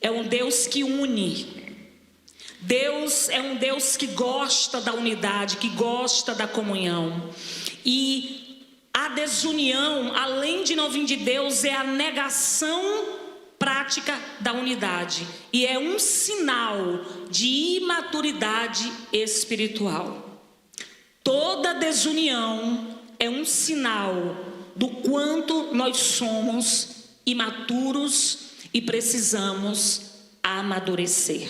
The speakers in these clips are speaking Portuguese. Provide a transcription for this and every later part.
é um Deus que une. Deus é um Deus que gosta da unidade, que gosta da comunhão. E a desunião, além de não vir de Deus, é a negação prática da unidade. E é um sinal de imaturidade espiritual. Toda desunião é um sinal do quanto nós somos imaturos e precisamos amadurecer.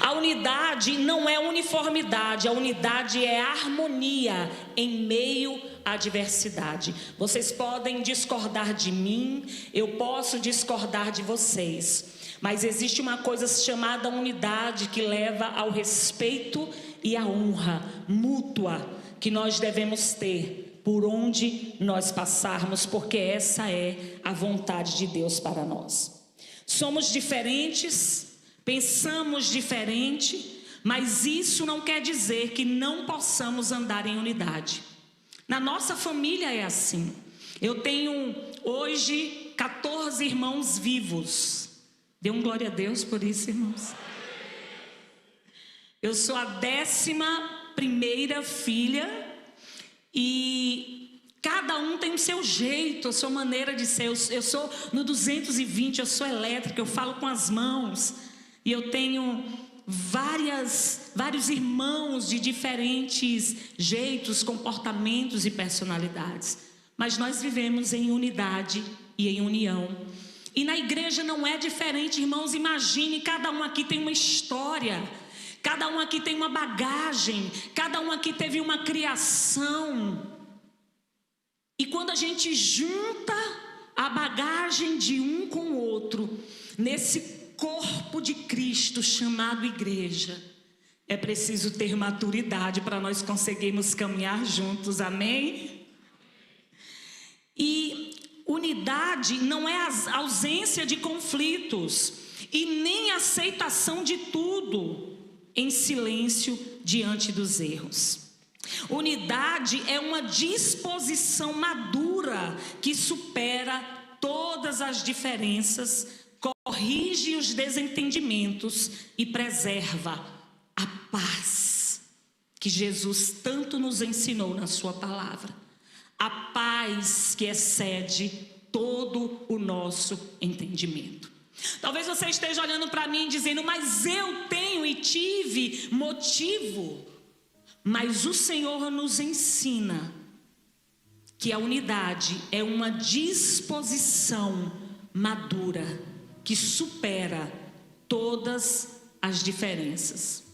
A unidade não é uniformidade, a unidade é harmonia em meio à diversidade. Vocês podem discordar de mim, eu posso discordar de vocês, mas existe uma coisa chamada unidade que leva ao respeito e à honra mútua que nós devemos ter por onde nós passarmos, porque essa é a vontade de Deus para nós. Somos diferentes, pensamos diferente, mas isso não quer dizer que não possamos andar em unidade. Na nossa família é assim. Eu tenho hoje 14 irmãos vivos. Dê um glória a Deus por isso, irmãos. Eu sou a 11ª filha e cada um tem o seu jeito, a sua maneira de ser. Eu sou no 220, eu sou elétrica, eu falo com as mãos. E eu tenho vários irmãos de diferentes jeitos, comportamentos e personalidades. Mas nós vivemos em unidade e em união. E na igreja não é diferente, irmãos. Imagine, cada um aqui tem uma história. Cada um aqui tem uma bagagem. Cada um aqui teve uma criação. E quando a gente junta a bagagem de um com o outro, nesse corpo de Cristo chamado igreja, é preciso ter maturidade para nós conseguirmos caminhar juntos, amém? E unidade não é a ausência de conflitos e nem aceitação de tudo em silêncio diante dos erros. Unidade é uma disposição madura que supera todas as diferenças, corrige os desentendimentos e preserva a paz que Jesus tanto nos ensinou na sua palavra. A paz que excede todo o nosso entendimento. Talvez você esteja olhando para mim dizendo, mas eu tenho e tive motivo. Mas o Senhor nos ensina que a unidade é uma disposição madura que supera todas as diferenças.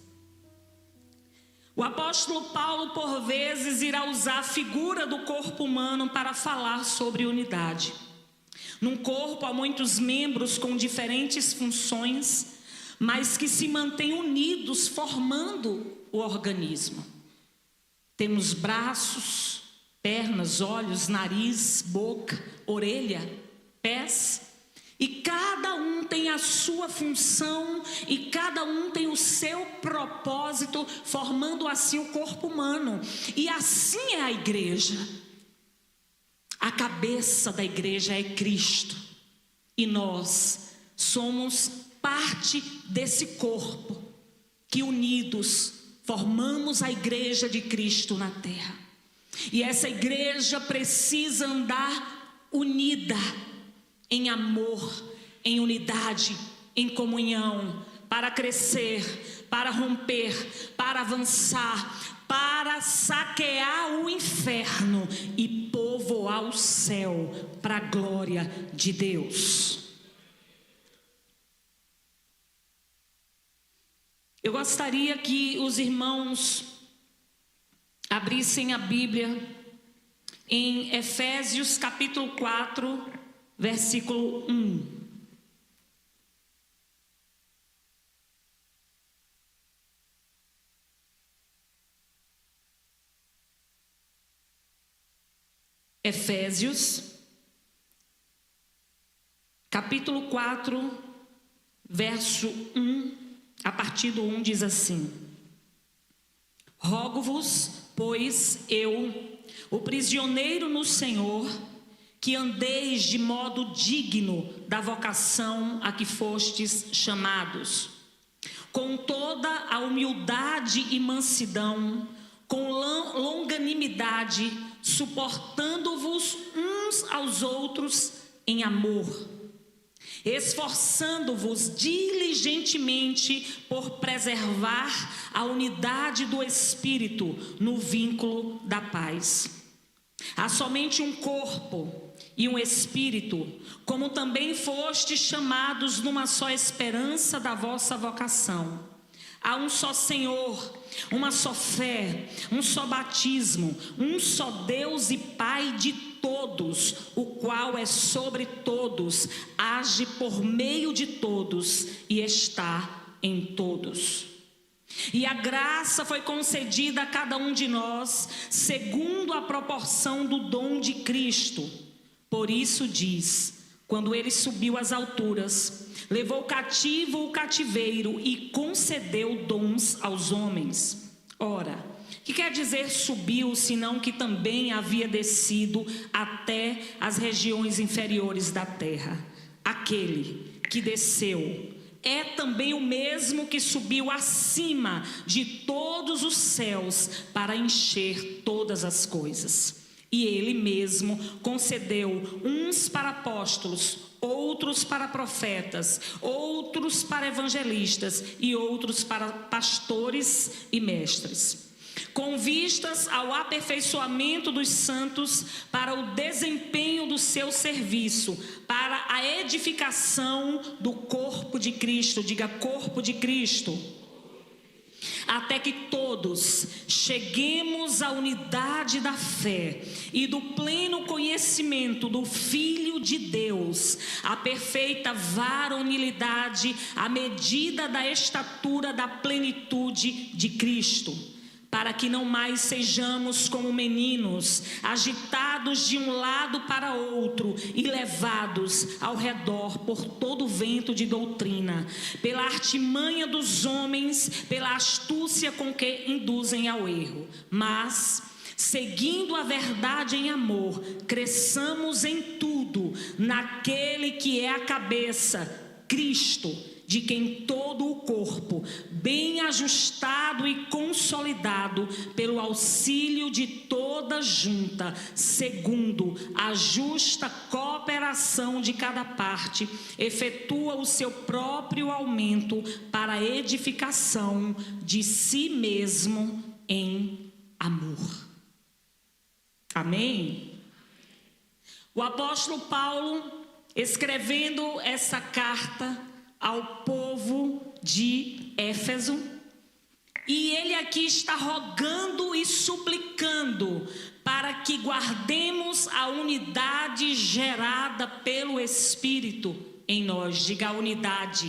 O apóstolo Paulo, por vezes, irá usar a figura do corpo humano para falar sobre unidade. Num corpo há muitos membros com diferentes funções, mas que se mantêm unidos, formando o organismo. Temos braços, pernas, olhos, nariz, boca, orelha, pés. E cada um tem a sua função e cada um tem o seu propósito, formando assim o corpo humano. E assim é a igreja. A cabeça da igreja é Cristo. E nós somos parte desse corpo que unidos formamos a igreja de Cristo na terra. E essa igreja precisa andar unida em amor, em unidade, em comunhão, para crescer, para romper, para avançar, para saquear o inferno e povoar o céu para a glória de Deus. Eu gostaria que os irmãos abrissem a Bíblia em Efésios capítulo 4, versículo 1. Efésios, capítulo 4, verso 1, a partir do 1 diz assim: Rogo-vos, pois eu, o prisioneiro no Senhor, que andeis de modo digno da vocação a que fostes chamados, com toda a humildade e mansidão, com longanimidade, suportando-vos uns aos outros em amor, esforçando-vos diligentemente por preservar a unidade do Espírito no vínculo da paz. Há somente um corpo e um Espírito, como também fostes chamados numa só esperança da vossa vocação. Há um só Senhor, uma só fé, um só batismo, um só Deus e Pai de todos, o qual é sobre todos, age por meio de todos e está em todos. E a graça foi concedida a cada um de nós, segundo a proporção do dom de Cristo. Por isso diz, quando ele subiu às alturas, levou cativo o cativeiro e concedeu dons aos homens. Ora, que quer dizer subiu, senão que também havia descido até as regiões inferiores da terra? Aquele que desceu é também o mesmo que subiu acima de todos os céus para encher todas as coisas. E ele mesmo concedeu uns para apóstolos, outros para profetas, outros para evangelistas e outros para pastores e mestres, com vistas ao aperfeiçoamento dos santos para o desempenho do seu serviço, para a edificação do corpo de Cristo. Diga, corpo de Cristo. Até que todos cheguemos à unidade da fé e do pleno conhecimento do Filho de Deus, à perfeita varonilidade, à medida da estatura da plenitude de Cristo, para que não mais sejamos como meninos, agitados de um lado para outro e levados ao redor por todo vento de doutrina, pela artimanha dos homens, pela astúcia com que induzem ao erro. Mas, seguindo a verdade em amor, cresçamos em tudo naquele que é a cabeça, Cristo, de quem todo o corpo, bem ajustado e consolidado pelo auxílio de toda junta, segundo a justa cooperação de cada parte, efetua o seu próprio aumento para a edificação de si mesmo em amor. Amém? O apóstolo Paulo, escrevendo essa carta ao povo de Éfeso, e ele aqui está rogando e suplicando para que guardemos a unidade gerada pelo Espírito em nós. Diga, a unidade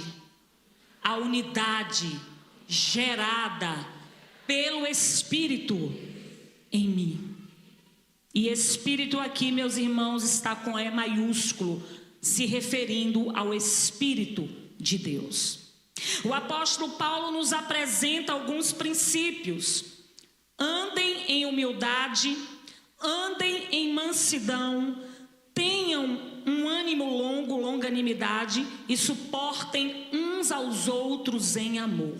gerada pelo Espírito em mim. E Espírito aqui, meus irmãos, está com E maiúsculo, se referindo ao Espírito de Deus. O apóstolo Paulo nos apresenta alguns princípios. Andem em humildade, andem em mansidão, tenham um ânimo longo, longanimidade, e suportem uns aos outros em amor.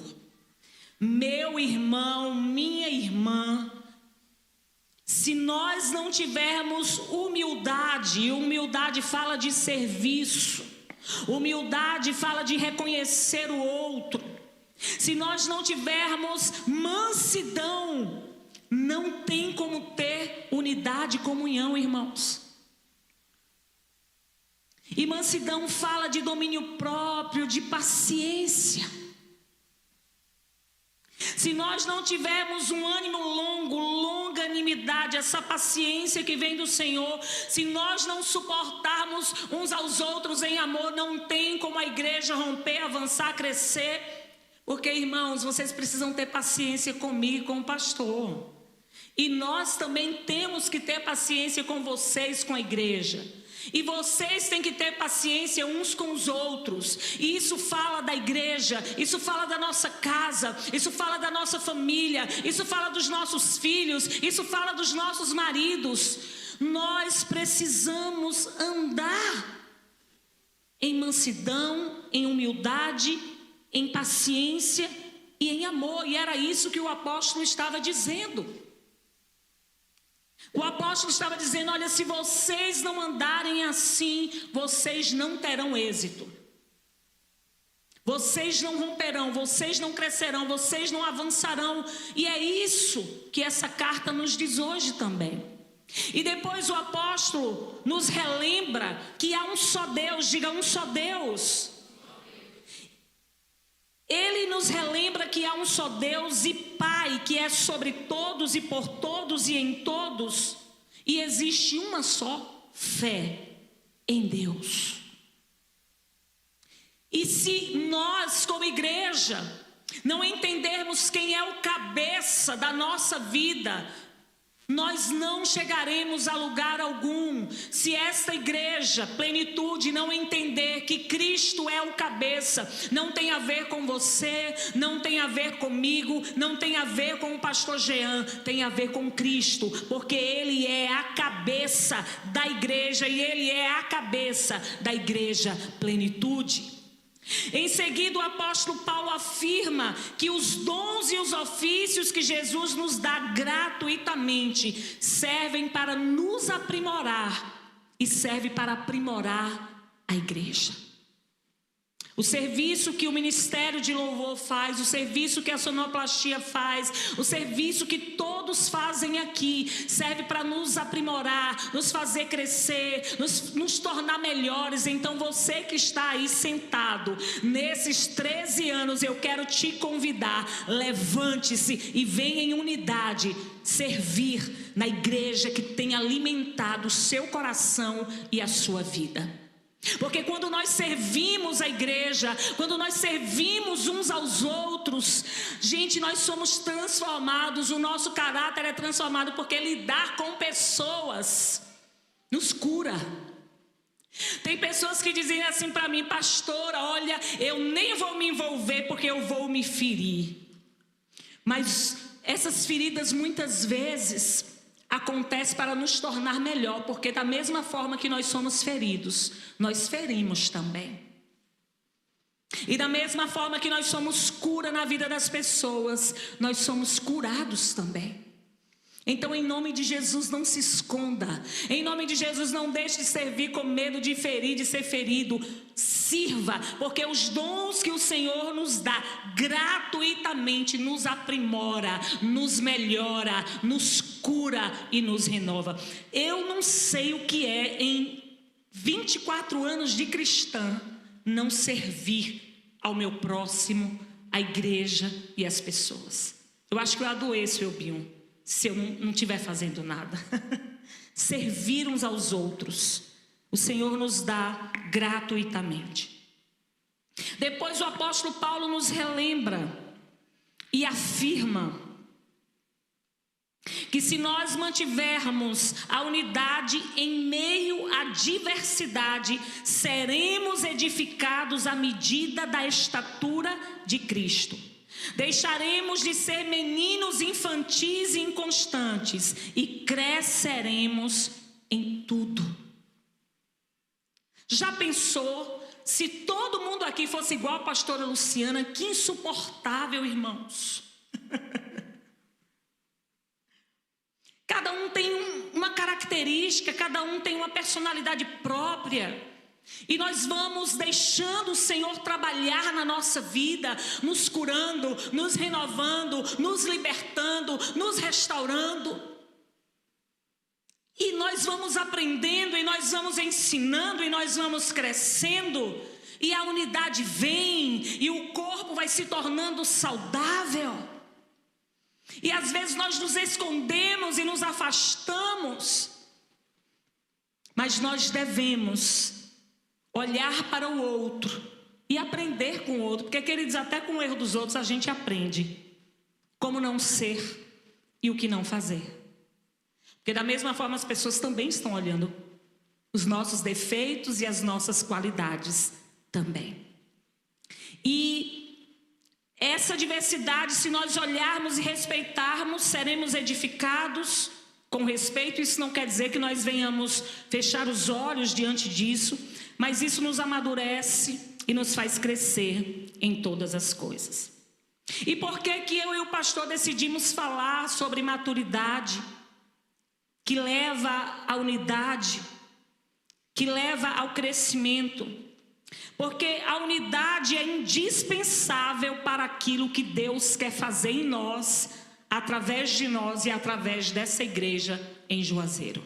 Meu irmão, minha irmã, se nós não tivermos humildade, e humildade fala de serviço, humildade fala de reconhecer o outro, se nós não tivermos mansidão, não tem como ter unidade e comunhão, irmãos. E mansidão fala de domínio próprio, de paciência. Se nós não tivermos um ânimo longo, longanimidade, essa paciência que vem do Senhor, se nós não suportarmos uns aos outros em amor, não tem como a igreja romper, avançar, crescer. Porque, irmãos, vocês precisam ter paciência comigo e com o pastor. E nós também temos que ter paciência com vocês, com a igreja. E vocês têm que ter paciência uns com os outros. E isso fala da igreja, isso fala da nossa casa, isso fala da nossa família, isso fala dos nossos filhos, isso fala dos nossos maridos. nós precisamos andar em mansidão, em humildade, em paciência e em amor. E era isso que o apóstolo estava dizendo. O apóstolo estava dizendo: olha, se vocês não andarem assim, vocês não terão êxito. Vocês não romperão, vocês não crescerão, vocês não avançarão. E é isso que essa carta nos diz hoje também. E depois o apóstolo nos relembra que há um só Deus. Diga: um só Deus. Ele nos relembra que há um só Deus e Pai, que é sobre todos e por todos e em todos. E existe uma só fé em Deus. E se nós, como igreja, não entendermos quem é o cabeça da nossa vida, nós não chegaremos a lugar algum. Se esta igreja, Plenitude, não entender que Cristo é o cabeça, não tem a ver com você, não tem a ver comigo, não tem a ver com o pastor Jean, tem a ver com Cristo, porque Ele é a cabeça da igreja e Ele é a cabeça da igreja Plenitude. Em seguida, o apóstolo Paulo afirma que os dons e os ofícios que Jesus nos dá gratuitamente servem para nos aprimorar e serve para aprimorar a igreja. O serviço que o ministério de louvor faz, o serviço que a sonoplastia faz, o serviço que todos fazem aqui, serve para nos aprimorar, nos fazer crescer, nos tornar melhores. Então você que está aí sentado, nesses 13 anos, eu quero te convidar, levante-se e venha em unidade servir na igreja que tem alimentado o seu coração e a sua vida. Porque quando nós servimos a igreja, quando nós servimos uns aos outros, gente, nós somos transformados, o nosso caráter é transformado, porque lidar com pessoas nos cura. Tem pessoas que dizem assim para mim: pastora, olha, eu nem vou me envolver porque eu vou me ferir. Mas essas feridas muitas vezes acontece para nos tornar melhor, porque da mesma forma que nós somos feridos, nós ferimos também. E da mesma forma que nós somos cura na vida das pessoas, nós somos curados também. Então, em nome de Jesus, não se esconda. Em nome de Jesus, não deixe de servir com medo de ferir, de ser ferido. Sirva, porque os dons que o Senhor nos dá gratuitamente nos aprimora, nos melhora, nos cura e nos renova. Eu não sei o que é, em 24 anos de cristã, não servir ao meu próximo, à igreja e às pessoas. Eu acho que eu adoeço, Elbinho, se eu não estiver fazendo nada. Servir uns aos outros, o Senhor nos dá gratuitamente. Depois o apóstolo Paulo nos relembra e afirma que se nós mantivermos a unidade em meio à diversidade, seremos edificados à medida da estatura de Cristo. Deixaremos de ser meninos infantis e inconstantes e cresceremos em tudo. Já pensou se todo mundo aqui fosse igual a pastora Luciana? Que insuportável, irmãos. Cada um tem uma característica, cada um tem uma personalidade própria. E nós vamos deixando o Senhor trabalhar na nossa vida, nos curando, nos renovando, nos libertando, nos restaurando. E nós vamos aprendendo, e nós vamos ensinando, e nós vamos crescendo. E a unidade vem, e o corpo vai se tornando saudável. E às vezes nós nos escondemos e nos afastamos. Mas nós devemos olhar para o outro e aprender com o outro. Porque, queridos, até com o erro dos outros a gente aprende como não ser e o que não fazer. Porque da mesma forma as pessoas também estão olhando os nossos defeitos e as nossas qualidades também. E essa diversidade, se nós olharmos e respeitarmos, seremos edificados com respeito. Isso não quer dizer que nós venhamos fechar os olhos diante disso, mas isso nos amadurece e nos faz crescer em todas as coisas. E por que que eu e o pastor decidimos falar sobre maturidade, que leva à unidade, que leva ao crescimento? Porque a unidade é indispensável para aquilo que Deus quer fazer em nós, através de nós e através dessa igreja em Juazeiro.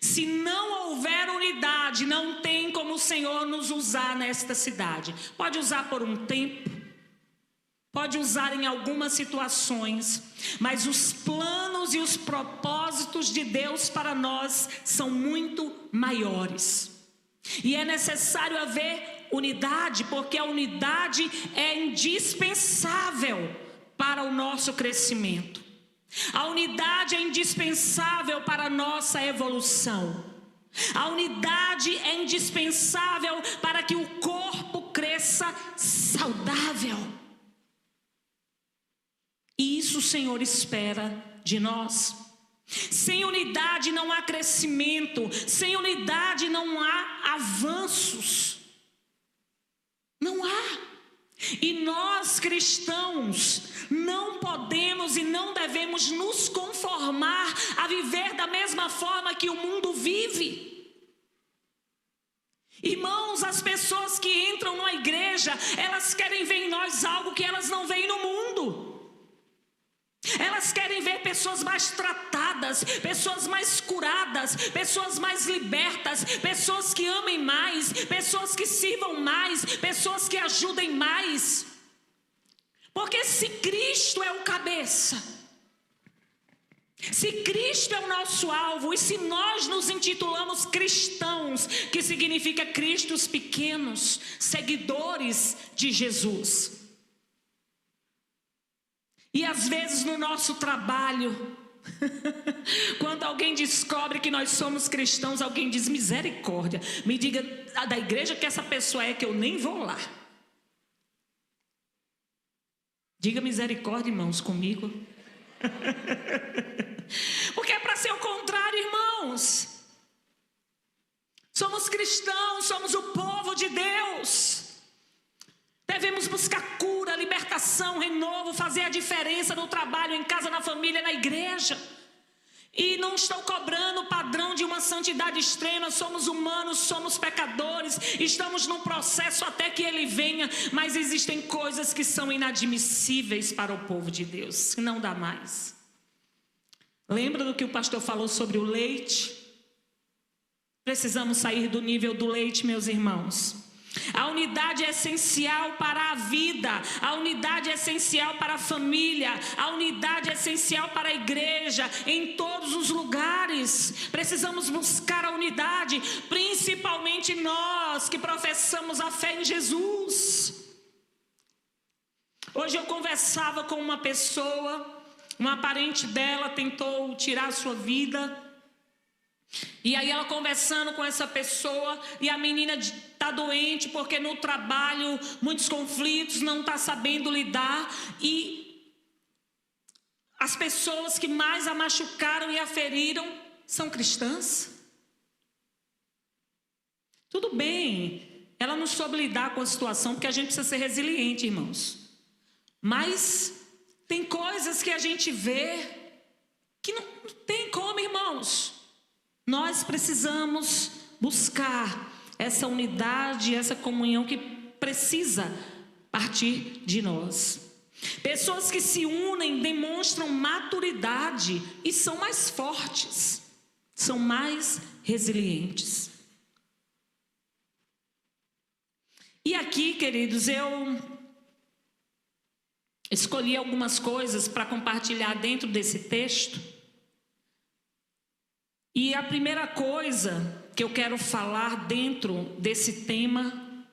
Se não houver unidade, não tem como o Senhor nos usar nesta cidade. Pode usar por um tempo, pode usar em algumas situações, mas os planos e os propósitos de Deus para nós são muito maiores. E é necessário haver unidade, porque a unidade é indispensável para o nosso crescimento. A unidade é indispensável para a nossa evolução. A unidade é indispensável para que o corpo cresça saudável. E isso o Senhor espera de nós. Sem unidade não há crescimento, sem unidade não há avanços. Não há. E nós cristãos não podemos e não devemos nos conformar a viver da mesma forma que o mundo vive. Irmãos, as pessoas que entram na igreja, elas querem ver em nós algo que elas não veem no mundo. Elas querem ver pessoas mais tratadas, pessoas mais curadas, pessoas mais libertas, pessoas que amem mais, pessoas que sirvam mais, pessoas que ajudem mais. Porque se Cristo é o cabeça, se Cristo é o nosso alvo, e se nós nos intitulamos cristãos, que significa cristos pequenos, seguidores de Jesus. E às vezes no nosso trabalho, quando alguém descobre que nós somos cristãos, alguém diz: misericórdia, me diga da igreja que essa pessoa é, que eu nem vou lá. Diga misericórdia, irmãos, comigo. Porque é para ser o contrário, irmãos. Somos cristãos, somos o povo de Deus. Devemos buscar cura, libertação, renovo, fazer a diferença no trabalho, em casa, na família, na igreja. E não estou cobrando o padrão de uma santidade extrema. Somos humanos, somos pecadores, estamos num processo até que Ele venha. Mas existem coisas que são inadmissíveis para o povo de Deus, que não dá mais. Lembra do que o pastor falou sobre o leite? Precisamos sair do nível do leite, meus irmãos. A unidade é essencial para a vida, a unidade é essencial para a família, a unidade é essencial para a igreja, em todos os lugares. Precisamos buscar a unidade, principalmente nós que professamos a fé em Jesus. Hoje eu conversava com uma pessoa, uma parente dela tentou tirar a sua vida. E aí ela conversando com essa pessoa, e a menina está doente porque no trabalho muitos conflitos, não está sabendo lidar, e as pessoas que mais a machucaram e a feriram são cristãs. Tudo bem, ela não soube lidar com a situação, porque a gente precisa ser resiliente, irmãos, mas tem coisas que a gente vê que não tem como, irmãos. Nós precisamos buscar essa unidade, essa comunhão que precisa partir de nós. Pessoas que se unem demonstram maturidade e são mais fortes, são mais resilientes. E aqui, queridos, eu escolhi algumas coisas para compartilhar dentro desse texto. E a primeira coisa que eu quero falar dentro desse tema,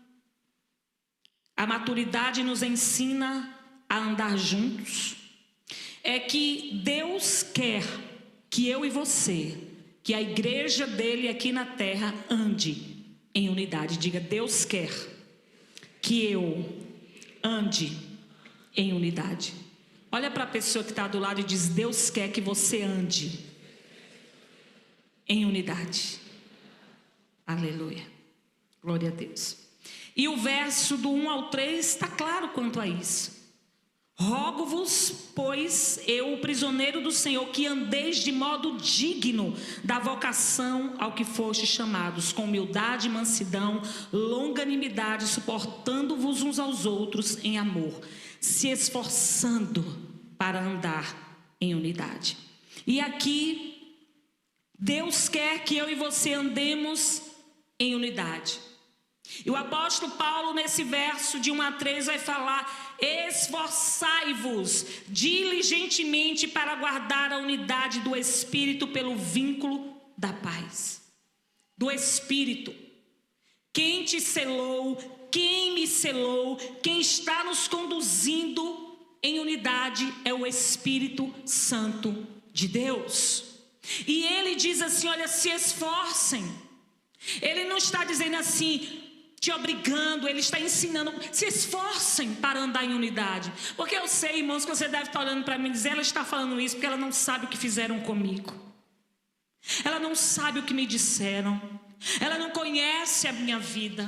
a maturidade nos ensina a andar juntos, é que Deus quer que eu e você, que a igreja dele aqui na terra ande em unidade. Diga: Deus quer que eu ande em unidade. Olha para a pessoa que está do lado e diz: Deus quer que você ande em unidade. Aleluia. Glória a Deus. E o verso do 1 ao 3 está claro quanto a isso. Rogo-vos, pois, eu, o prisioneiro do Senhor, que andeis de modo digno da vocação ao que fostes chamados, com humildade, mansidão, longanimidade, suportando-vos uns aos outros em amor, se esforçando para andar em unidade. E aqui, Deus quer que eu e você andemos em unidade. E o apóstolo Paulo, nesse verso de 1 a 3, vai falar: esforçai-vos diligentemente para guardar a unidade do Espírito pelo vínculo da paz. Do Espírito. Quem te selou, quem me selou, quem está nos conduzindo em unidade é o Espírito Santo de Deus. E ele diz assim: olha, se esforcem. Ele não está dizendo assim, te obrigando, ele está ensinando, se esforcem para andar em unidade. Porque eu sei, irmãos, que você deve estar olhando para mim e dizer, ela está falando isso porque ela não sabe o que fizeram comigo. Ela não sabe o que me disseram. Ela não conhece a minha vida.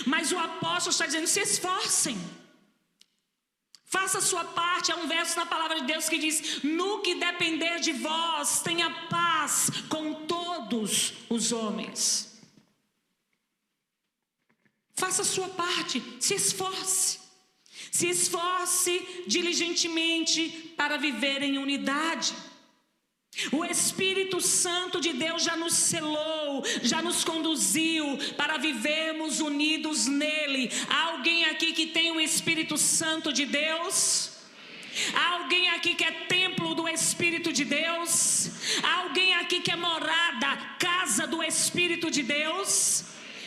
Mas o apóstolo está dizendo, se esforcem. Faça a sua parte. Há um verso na palavra de Deus que diz, no que depender de vós, tenha paz com todos os homens. Faça a sua parte, se esforce. Se esforce diligentemente para viver em unidade. O Espírito Santo de Deus já nos selou, já nos conduziu para vivermos unidos nele. Há alguém aqui que tem o Espírito Santo de Deus? Há alguém aqui que é templo do Espírito de Deus? Há alguém aqui que é morada, casa do Espírito de Deus?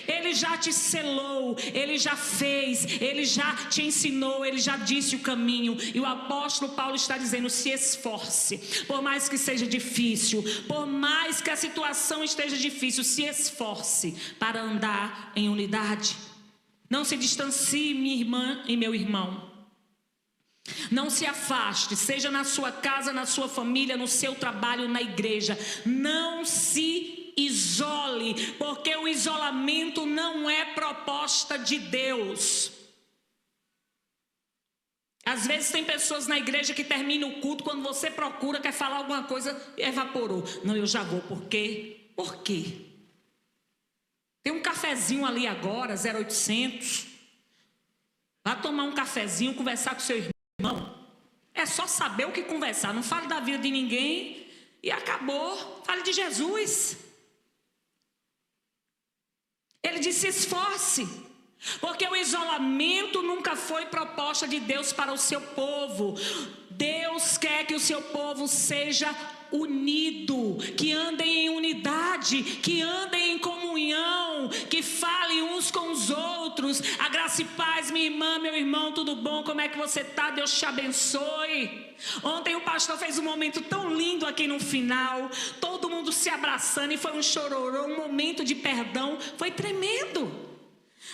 Ele já te selou, ele já fez, ele já te ensinou, ele já disse o caminho. E o apóstolo Paulo está dizendo, se esforce, por mais que seja difícil, por mais que a situação esteja difícil, se esforce para andar em unidade. Não se distancie, minha irmã e meu irmão. Não se afaste, seja na sua casa, na sua família, no seu trabalho, na igreja. Não se isole, porque o isolamento não é proposta de Deus. Às vezes tem pessoas na igreja que terminam o culto, quando você procura, quer falar alguma coisa, evaporou. Não, eu já vou, por quê? Por quê? Tem um cafezinho ali agora, 0800. Vá tomar um cafezinho, conversar com seu irmão. É só saber o que conversar, não fale da vida de ninguém e acabou. Fale de Jesus. Ele disse, esforce, porque o isolamento nunca foi proposta de Deus para o seu povo. Deus quer que o seu povo seja unido, que andem em unidade, que andem em comunhão, que falem uns com os outros. A graça e paz, minha irmã, meu irmão, tudo bom? Como é que você está? Deus te abençoe. Ontem o pastor fez um momento tão lindo aqui no final, todo mundo se abraçando e foi um chororô, um momento de perdão, foi tremendo.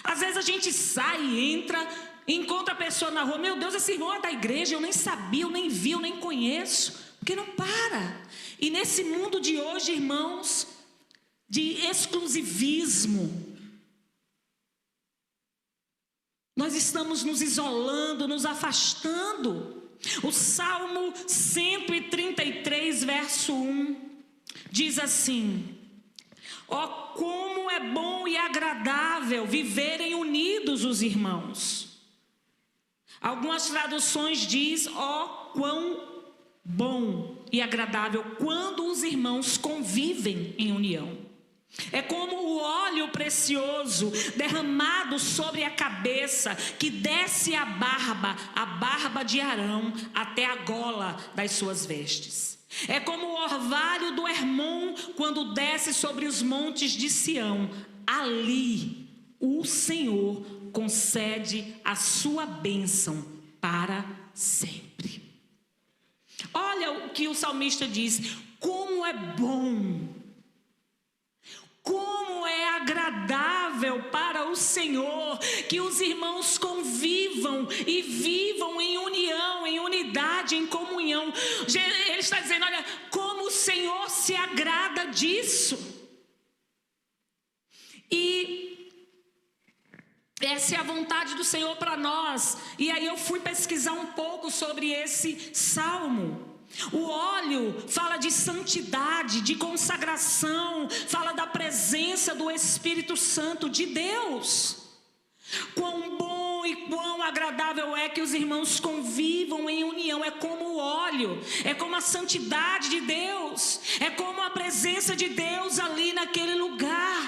Às vezes a gente sai, entra, encontra a pessoa na rua, meu Deus, esse irmão é da igreja, eu nem sabia, eu nem vi, eu nem conheço, porque não para. E nesse mundo de hoje, irmãos, de exclusivismo, nós estamos nos isolando, nos afastando. O Salmo 133, verso 1, diz assim, ó, como é bom e agradável viverem unidos os irmãos. Algumas traduções diz, ó, quão bom e agradável quando os irmãos convivem em união. É como o óleo precioso derramado sobre a cabeça, que desce a barba de Arão até a gola das suas vestes. É como o orvalho do Hermon quando desce sobre os montes de Sião. Ali o Senhor concede a sua bênção para sempre. Olha o que o salmista diz, como é bom, como é agradável para o Senhor que os irmãos convivam e vivam em união, em unidade, em comunhão. Ele está dizendo, olha, como Senhor se agrada disso. E essa é a vontade do Senhor para nós. E aí eu fui pesquisar um pouco sobre esse salmo. O óleo fala de santidade, de consagração, fala da presença do Espírito Santo de Deus. Quão bom e quão agradável é que os irmãos convivam em união. É como o óleo, é como a santidade de Deus, é como a presença de Deus ali naquele lugar,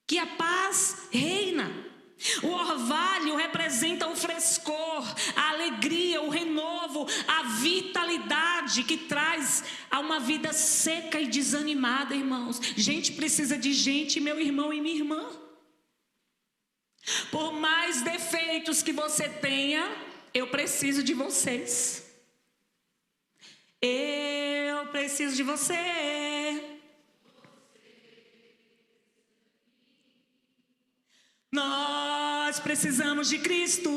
que a paz reina. O orvalho representa o frescor, a alegria, o renovo, a vitalidade que traz a uma vida seca e desanimada, irmãos. Gente precisa de gente, meu irmão e minha irmã. Por mais defeitos que você tenha, eu preciso de vocês. Eu preciso de você. Nós precisamos de Cristo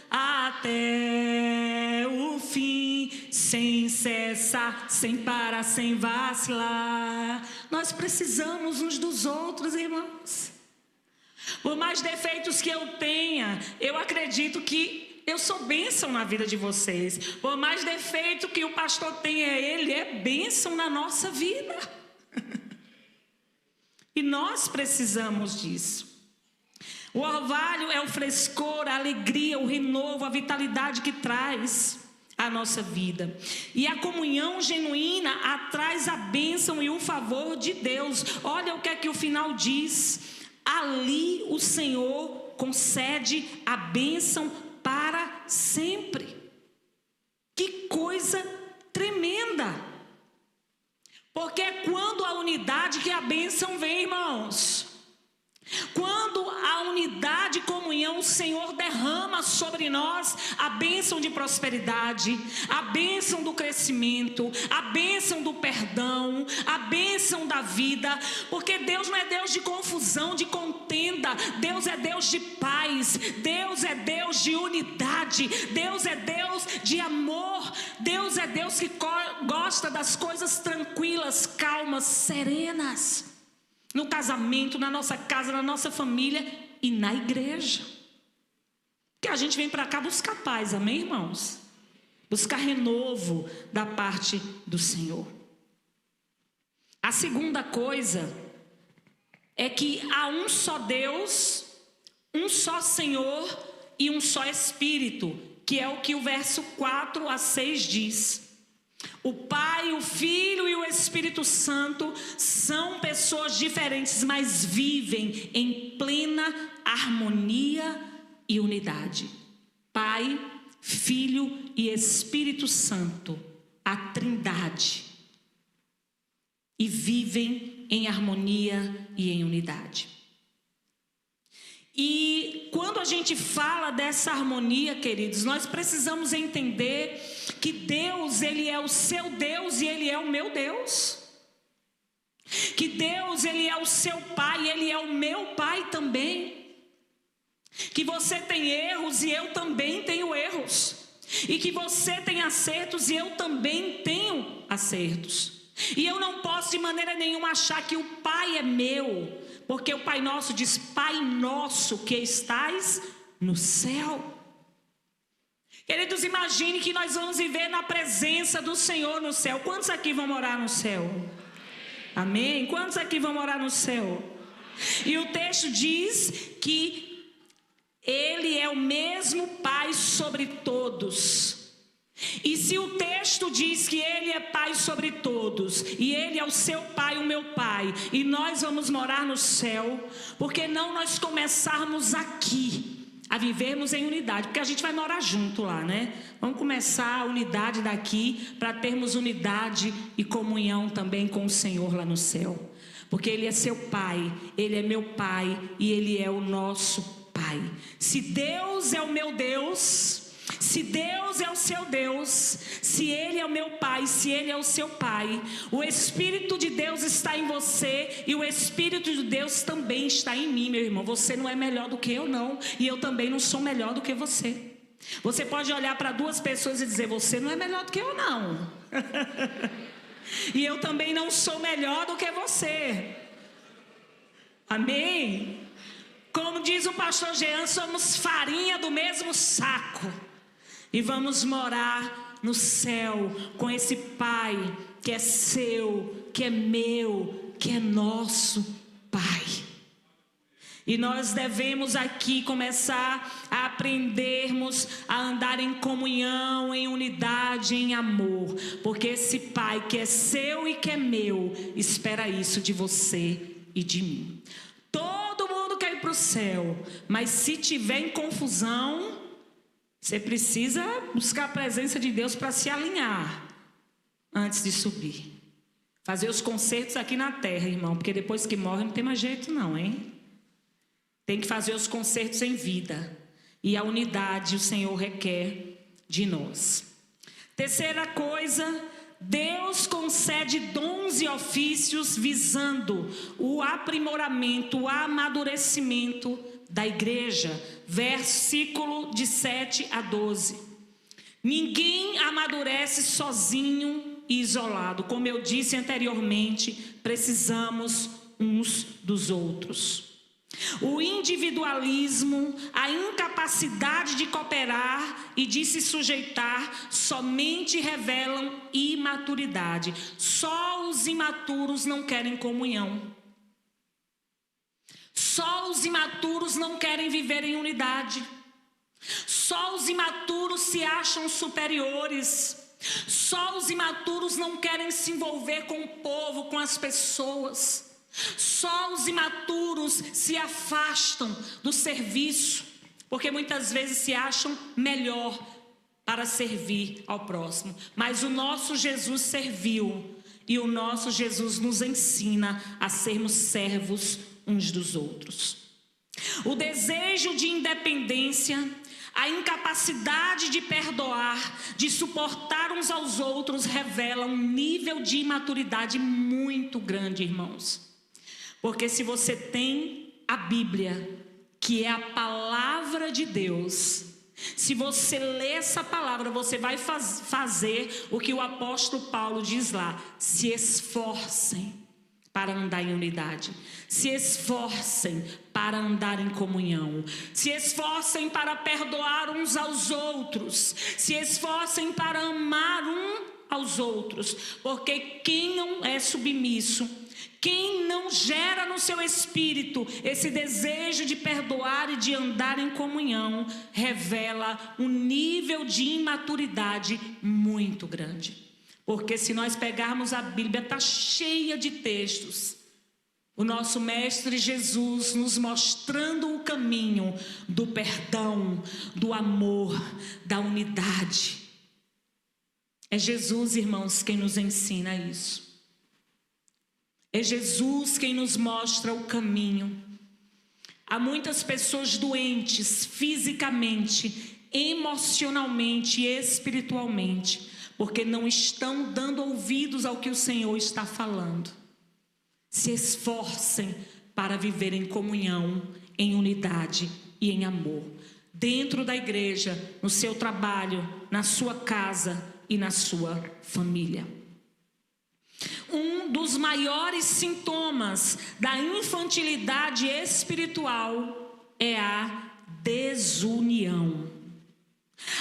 até o fim, sem cessar, sem parar, sem vacilar. Nós precisamos uns dos outros, irmãos. Por mais defeitos que eu tenha, eu acredito que eu sou bênção na vida de vocês. Por mais defeito que o pastor tenha, ele é bênção na nossa vida. E nós precisamos disso. O orvalho é o frescor, a alegria, o renovo, a vitalidade que traz a nossa vida. E a comunhão genuína atraz a bênção e o favor de Deus. Olha o que é que o final diz. Ali o Senhor concede a bênção para sempre. Que coisa tremenda. Porque é quando a unidade que a bênção vem, irmãos. Quando a unidade e comunhão, o Senhor derrama sobre nós a bênção de prosperidade, a bênção do crescimento, a bênção do perdão, a bênção da vida. Porque Deus não é Deus de confusão, de contenda. Deus é Deus de paz. Deus é Deus de unidade. Deus é Deus de amor. Deus é Deus que gosta das coisas tranquilas, calmas, serenas. No casamento, na nossa casa, na nossa família e na igreja. Porque a gente vem para cá buscar paz, amém, irmãos? Buscar renovo da parte do Senhor. A segunda coisa é que há um só Deus, um só Senhor e um só Espírito, que é o que o verso 4 a 6 diz. O Pai, o Filho e o Espírito Santo são pessoas diferentes, mas vivem em plena harmonia e unidade. Pai, Filho e Espírito Santo, a Trindade, e vivem em harmonia e em unidade. E quando a gente fala dessa harmonia, queridos, nós precisamos entender que Deus, Ele é o seu Deus e Ele é o meu Deus. Que Deus, Ele é o seu Pai e Ele é o meu Pai também. Que você tem erros e eu também tenho erros. E que você tem acertos e eu também tenho acertos. E eu não posso de maneira nenhuma achar que o Pai é meu, porque o Pai Nosso diz: Pai Nosso que estais no céu. Queridos, imagine que nós vamos viver na presença do Senhor no céu. Quantos aqui vão morar no céu? Amém? Quantos aqui vão morar no céu? E o texto diz que Ele é o mesmo Pai sobre todos. E se o texto diz que Ele é Pai sobre todos, e Ele é o seu Pai, o meu Pai, e nós vamos morar no céu, por que não nós começarmos aqui a vivermos em unidade? Porque a gente vai morar junto lá, né? Vamos começar a unidade daqui, para termos unidade e comunhão também com o Senhor lá no céu. Porque Ele é seu Pai, Ele é meu Pai, e Ele é o nosso Pai. Se Deus é o meu Deus, se Deus é o seu Deus, se Ele é o meu Pai, se Ele é o seu Pai, o Espírito de Deus está em você e o Espírito de Deus também está em mim, meu irmão. Você não é melhor do que eu, não, e eu também não sou melhor do que você. Você pode olhar para duas pessoas e dizer: você não é melhor do que eu, não. E eu também não sou melhor do que você. Amém? Como diz o pastor Jean, somos farinha do mesmo saco. E vamos morar no céu com esse Pai que é seu, que é meu, que é nosso Pai. E nós devemos aqui começar a aprendermos a andar em comunhão, em unidade, em amor. Porque esse Pai que é seu e que é meu, espera isso de você e de mim. Todo mundo quer ir para o céu, mas se tiver em confusão, você precisa buscar a presença de Deus para se alinhar antes de subir. Fazer os concertos aqui na terra, irmão, porque depois que morre não tem mais jeito não, hein? Tem que fazer os concertos em vida. E a unidade o Senhor requer de nós. Terceira coisa, Deus concede dons e ofícios visando o aprimoramento, o amadurecimento da igreja. Versículo de 7 a 12. Ninguém amadurece sozinho e isolado. Como eu disse anteriormente, precisamos uns dos outros. O individualismo, a incapacidade de cooperar e de se sujeitar somente revelam imaturidade. Só os imaturos não querem comunhão. Só os imaturos não querem viver em unidade. Só os imaturos se acham superiores. Só os imaturos não querem se envolver com o povo, com as pessoas. Só os imaturos se afastam do serviço, porque muitas vezes se acham melhor para servir ao próximo. Mas o nosso Jesus serviu, e o nosso Jesus nos ensina a sermos servos uns dos outros. O desejo de independência, a incapacidade de perdoar, de suportar uns aos outros, revela um nível de imaturidade muito grande, irmãos. Porque se você tem a Bíblia, que é a palavra de Deus, se você lê essa palavra, você vai fazer o que o apóstolo Paulo diz lá: se esforcem para andar em unidade, se esforcem para andar em comunhão, se esforcem para perdoar uns aos outros, se esforcem para amar uns aos outros, porque quem não é submisso, quem não gera no seu espírito esse desejo de perdoar e de andar em comunhão, revela um nível de imaturidade muito grande. Porque se nós pegarmos a Bíblia, está cheia de textos. O nosso Mestre Jesus nos mostrando o caminho do perdão, do amor, da unidade. É Jesus, irmãos, quem nos ensina isso. É Jesus quem nos mostra o caminho. Há muitas pessoas doentes fisicamente, emocionalmente e espiritualmente, porque não estão dando ouvidos ao que o Senhor está falando. Se esforcem para viver em comunhão, em unidade e em amor. Dentro da igreja, no seu trabalho, na sua casa e na sua família. Um dos maiores sintomas da infantilidade espiritual é a desunião.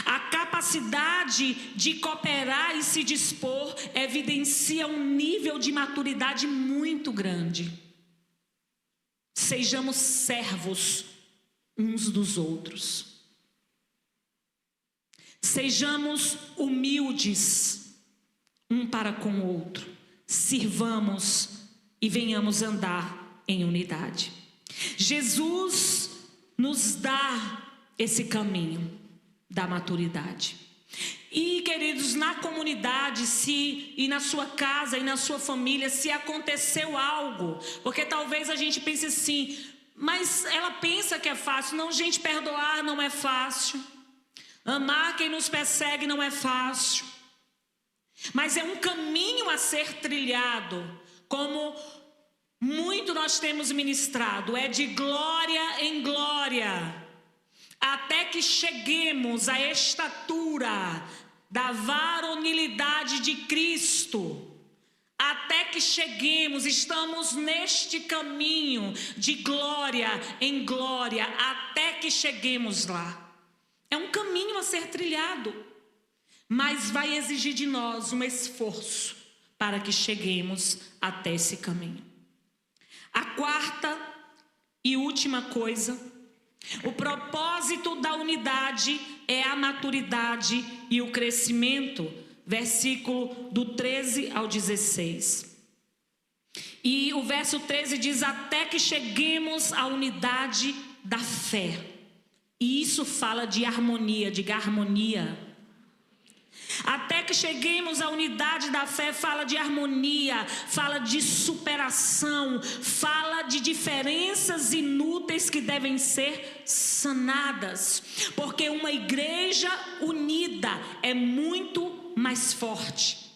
A capacidade de cooperar e se dispor evidencia um nível de maturidade muito grande. Sejamos servos uns dos outros. Sejamos humildes um para com o outro. Sirvamos e venhamos andar em unidade. Jesus nos dá esse caminho da maturidade. E, queridos, na comunidade, e na sua casa e na sua família, se aconteceu algo, porque talvez a gente pense assim, mas ela pensa que é fácil. Não, gente, perdoar não é fácil. Amar quem nos persegue não é fácil. Mas é um caminho a ser trilhado, como muito nós temos ministrado, é de glória em glória, até que cheguemos à estatura da varonilidade de Cristo, até que cheguemos, estamos neste caminho de glória em glória, até que cheguemos lá. É um caminho a ser trilhado, mas vai exigir de nós um esforço para que cheguemos até esse caminho. A quarta e última coisa, o propósito da unidade é a maturidade e o crescimento, versículo do 13 ao 16. E o verso 13 diz: até que cheguemos à unidade da fé. E isso fala de harmonia, diga harmonia. Até que cheguemos à unidade da fé, fala de harmonia, fala de superação, fala de diferenças inúteis que devem ser sanadas. Porque uma igreja unida é muito mais forte.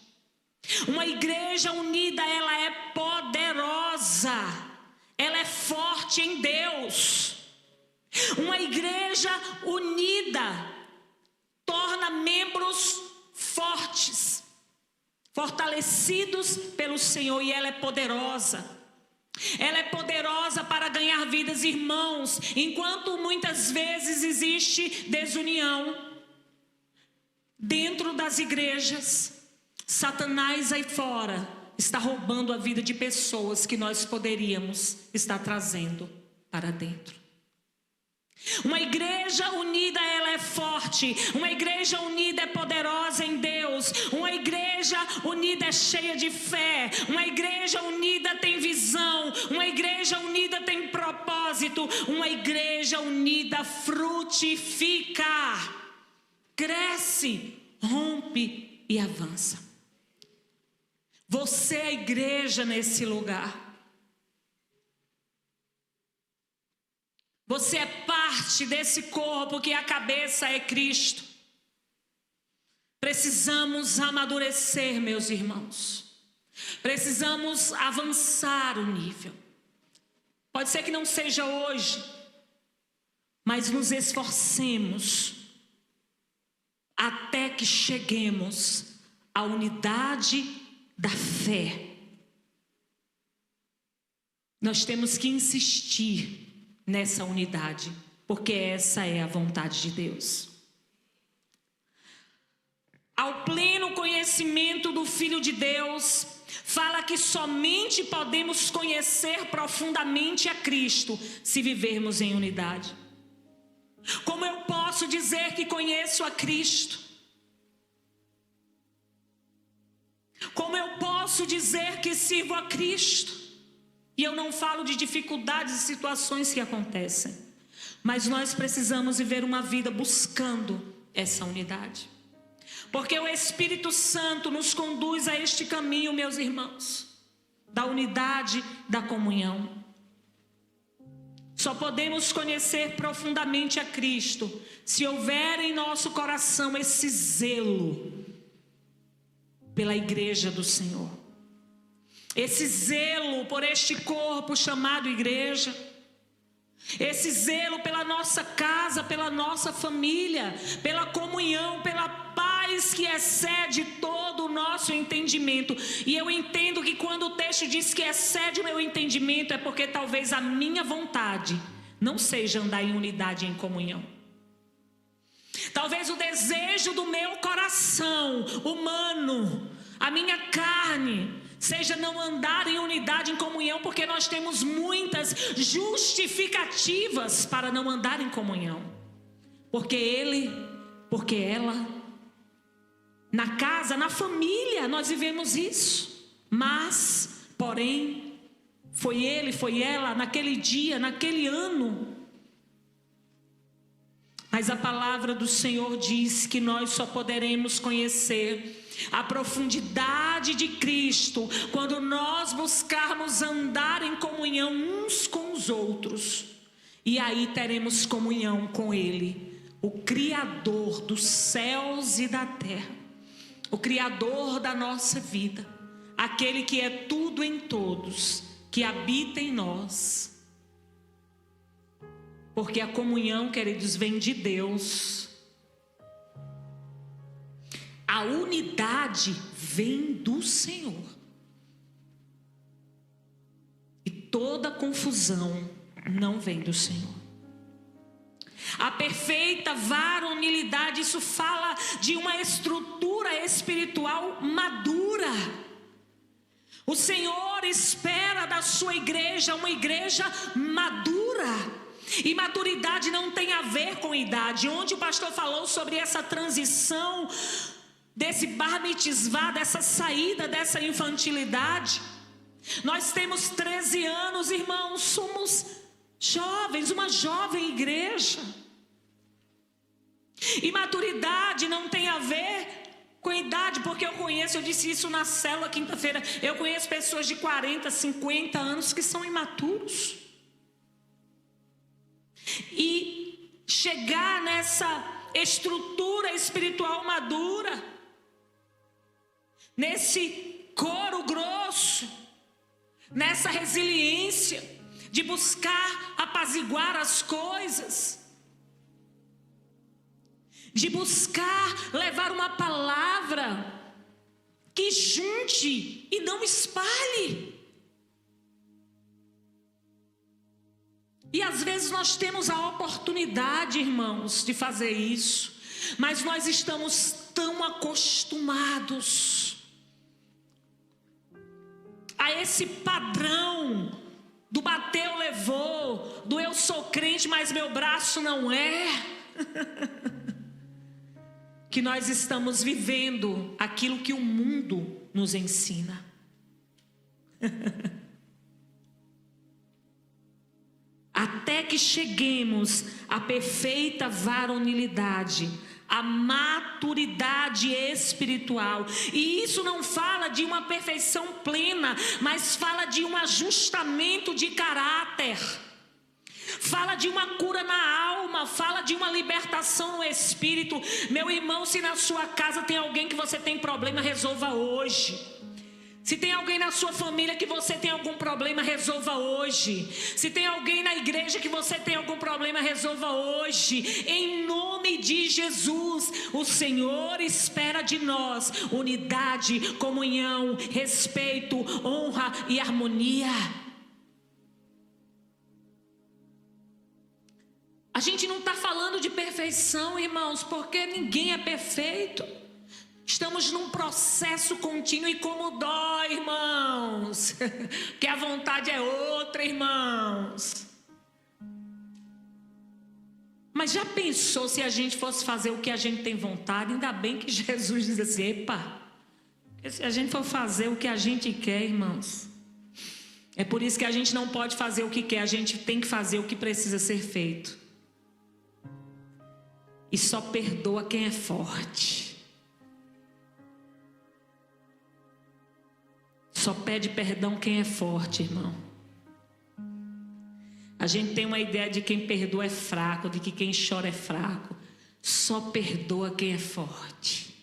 Uma igreja unida, ela é poderosa, ela é forte em Deus. Uma igreja unida torna membros fortes, fortalecidos pelo Senhor, e ela é poderosa. Ela é poderosa para ganhar vidas, irmãos. Enquanto muitas vezes existe desunião dentro das igrejas, Satanás aí fora está roubando a vida de pessoas que nós poderíamos estar trazendo para dentro. Uma igreja unida, ela é forte. Uma igreja unida é poderosa em Deus. Uma igreja unida é cheia de fé. Uma igreja unida tem visão. Uma igreja unida tem propósito. Uma igreja unida frutifica, cresce, rompe e avança. Você é a igreja nesse lugar. Você é parte desse corpo que a cabeça é Cristo. Precisamos amadurecer, meus irmãos. Precisamos avançar o nível. Pode ser que não seja hoje, mas nos esforcemos até que cheguemos à unidade da fé. Nós temos que insistir nessa unidade, porque essa é a vontade de Deus. Ao pleno conhecimento do Filho de Deus, fala que somente podemos conhecer profundamente a Cristo se vivermos em unidade. Como eu posso dizer que conheço a Cristo? Como eu posso dizer que sirvo a Cristo? E eu não falo de dificuldades e situações que acontecem, mas nós precisamos viver uma vida buscando essa unidade. Porque o Espírito Santo nos conduz a este caminho, meus irmãos, da unidade, da comunhão. Só podemos conhecer profundamente a Cristo se houver em nosso coração esse zelo pela igreja do Senhor. Esse zelo por este corpo chamado igreja. Esse zelo pela nossa casa, pela nossa família, pela comunhão, pela paz que excede todo o nosso entendimento. E eu entendo que quando o texto diz que excede o meu entendimento, é porque talvez a minha vontade não seja andar em unidade e em comunhão. Talvez o desejo do meu coração humano, a minha carne, seja não andar em unidade, em comunhão, porque nós temos muitas justificativas para não andar em comunhão. Porque ele, porque ela, na casa, na família, nós vivemos isso. Mas, porém, foi ele, foi ela, naquele dia, naquele ano. Mas a palavra do Senhor diz que nós só poderemos conhecer a profundidade de Cristo quando nós buscarmos andar em comunhão uns com os outros. E aí teremos comunhão com Ele, o Criador dos céus e da terra, o Criador da nossa vida, aquele que é tudo em todos, que habita em nós. Porque a comunhão, queridos, vem de Deus. A unidade vem do Senhor. toda confusão não vem do Senhor. A perfeita varonilidade, isso fala de uma estrutura espiritual madura. O Senhor espera da sua igreja uma igreja madura. E maturidade não tem a ver com idade. Onde o pastor falou sobre essa transição desse bar mitzvah, dessa saída dessa infantilidade. Nós temos 13 anos, irmãos, somos jovens, uma jovem igreja. E maturidade não tem a ver com idade, porque eu disse isso na célula quinta-feira, eu conheço pessoas de 40, 50 anos que são imaturos. E chegar nessa estrutura espiritual madura, nesse couro grosso, nessa resiliência de buscar apaziguar as coisas, de buscar levar uma palavra que junte e não espalhe. E às vezes nós temos a oportunidade, irmãos, de fazer isso, mas nós estamos tão acostumados a esse padrão do bateu, levou, do eu sou crente, mas meu braço não é, que nós estamos vivendo aquilo que o mundo nos ensina. Até que cheguemos à perfeita varonilidade, à maturidade espiritual. E isso não fala de uma perfeição plena, mas fala de um ajustamento de caráter. Fala de uma cura na alma, fala de uma libertação no espírito. Meu irmão, se na sua casa tem alguém que você tem problema, resolva hoje. Se tem alguém na sua família que você tem algum problema, resolva hoje. Se tem alguém na igreja que você tem algum problema, resolva hoje. Em nome de Jesus, o Senhor espera de nós unidade, comunhão, respeito, honra e harmonia. A gente não está falando de perfeição, irmãos, porque ninguém é perfeito. Estamos num processo contínuo e como dói, irmãos, que a vontade é outra, irmãos. Mas já pensou se a gente fosse fazer o que a gente tem vontade? Ainda bem que Jesus diz assim, epa, se a gente for fazer o que a gente quer, irmãos, é por isso que a gente não pode fazer o que quer, a gente tem que fazer o que precisa ser feito. E só perdoa quem é forte. Só pede perdão quem é forte, irmão. A gente tem uma ideia de quem perdoa é fraco, de que quem chora é fraco. Só perdoa quem é forte.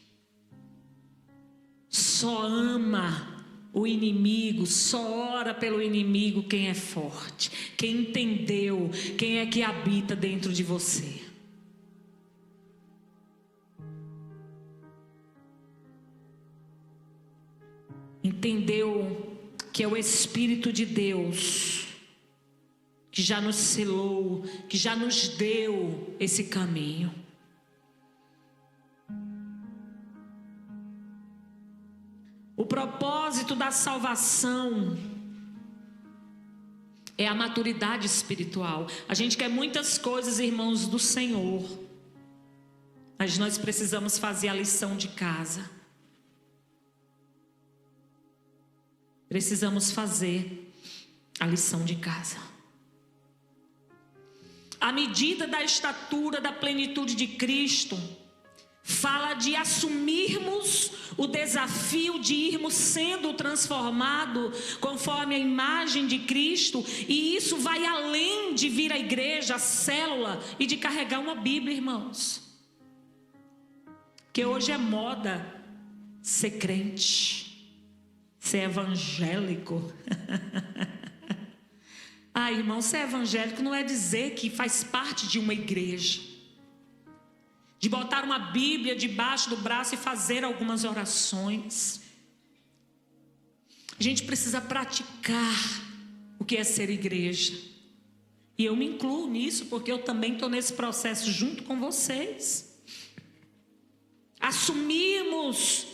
Só ama o inimigo, só ora pelo inimigo quem é forte. Quem entendeu quem é que habita dentro de você. Entendeu que é o Espírito de Deus que já nos selou, que já nos deu esse caminho. O propósito da salvação é a maturidade espiritual. A gente quer muitas coisas, irmãos, do Senhor, mas nós precisamos fazer a lição de casa. Precisamos fazer a lição de casa. A medida da estatura da plenitude de Cristo fala de assumirmos o desafio de irmos sendo transformados conforme a imagem de Cristo, e isso vai além de vir à igreja, à célula e de carregar uma Bíblia, irmãos. Que hoje é moda ser crente, ser evangélico. Ah, irmão, ser evangélico não é dizer que faz parte de uma igreja, de botar uma Bíblia debaixo do braço e fazer algumas orações. A gente precisa praticar o que é ser igreja. E eu me incluo nisso, porque eu também estou nesse processo junto com vocês. Assumirmos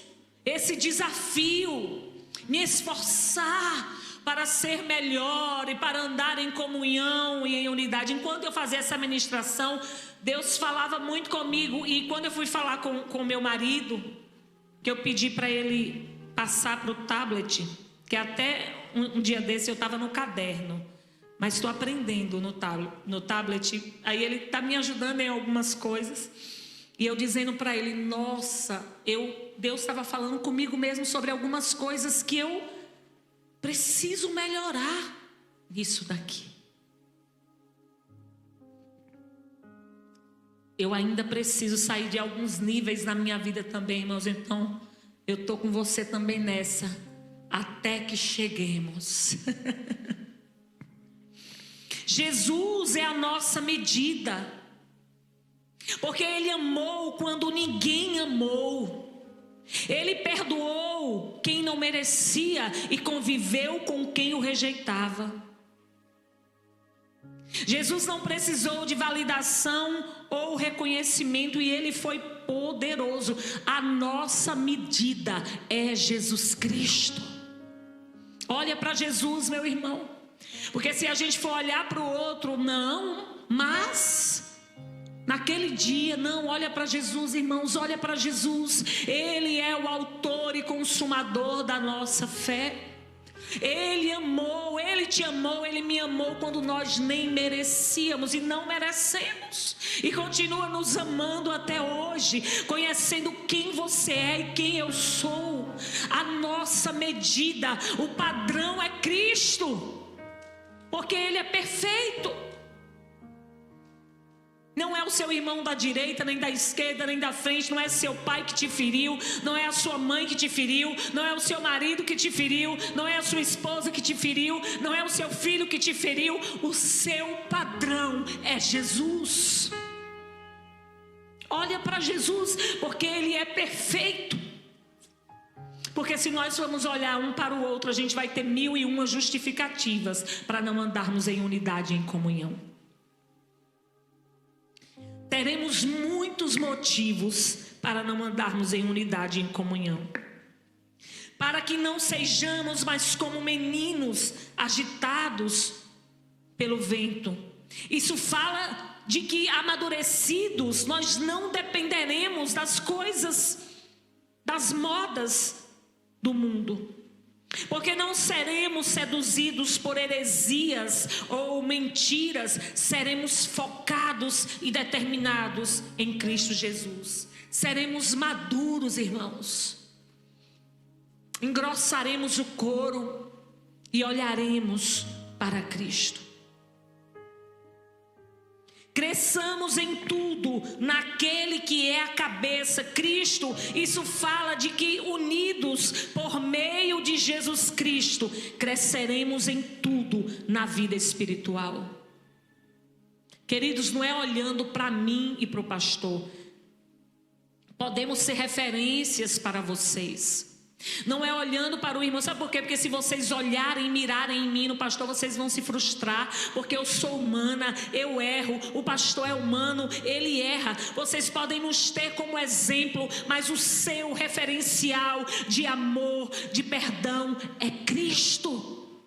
esse desafio, me esforçar para ser melhor e para andar em comunhão e em unidade. Enquanto eu fazia essa ministração, Deus falava muito comigo. E quando eu fui falar com meu marido, que eu pedi para ele passar para o tablet, que até um dia desse eu estava no caderno, mas estou aprendendo no tablet. Aí ele está me ajudando em algumas coisas. E eu dizendo para ele, nossa, Deus estava falando comigo mesmo sobre algumas coisas que eu preciso melhorar nisso daqui. Eu ainda preciso sair de alguns níveis na minha vida também, irmãos. Então, eu estou com você também nessa, até que cheguemos. Jesus é a nossa medida, porque Ele amou quando ninguém amou. Ele perdoou quem não merecia e conviveu com quem o rejeitava. Jesus não precisou de validação ou reconhecimento e Ele foi poderoso. A nossa medida é Jesus Cristo. Olha para Jesus, meu irmão. Porque se a gente for olhar para o outro, não, mas naquele dia, não, olha para Jesus, irmãos, olha para Jesus. Ele é o autor e consumador da nossa fé. Ele amou, Ele te amou, Ele me amou quando nós nem merecíamos e não merecemos. E continua nos amando até hoje, conhecendo quem você é e quem eu sou. A nossa medida, o padrão é Cristo, porque Ele é perfeito. Não é o seu irmão da direita, nem da esquerda, nem da frente. Não é seu pai que te feriu. Não é a sua mãe que te feriu. Não é o seu marido que te feriu. Não é a sua esposa que te feriu. Não é o seu filho que te feriu. O seu padrão é Jesus. Olha para Jesus, porque Ele é perfeito. Porque se nós formos olhar um para o outro, a gente vai ter 1001 justificativas para não andarmos em unidade e em comunhão. Teremos muitos motivos para não andarmos em unidade e em comunhão. Para que não sejamos mais como meninos agitados pelo vento. Isso fala de que amadurecidos nós não dependeremos das coisas, das modas do mundo. Porque não seremos seduzidos por heresias ou mentiras, seremos focados e determinados em Cristo Jesus. Seremos maduros, irmãos. Engrossaremos o couro e olharemos para Cristo. Cresçamos em tudo naquele que é a cabeça, Cristo. Isso fala de que unidos por meio de Jesus Cristo, cresceremos em tudo na vida espiritual. Queridos, não é olhando para mim e para o pastor. Podemos ser referências para vocês. Não é olhando para o irmão, sabe por quê? Porque se vocês olharem e mirarem em mim, no pastor, vocês vão se frustrar, porque eu sou humana, eu erro, o pastor é humano, ele erra. Vocês podem nos ter como exemplo, mas o seu referencial de amor, de perdão é Cristo.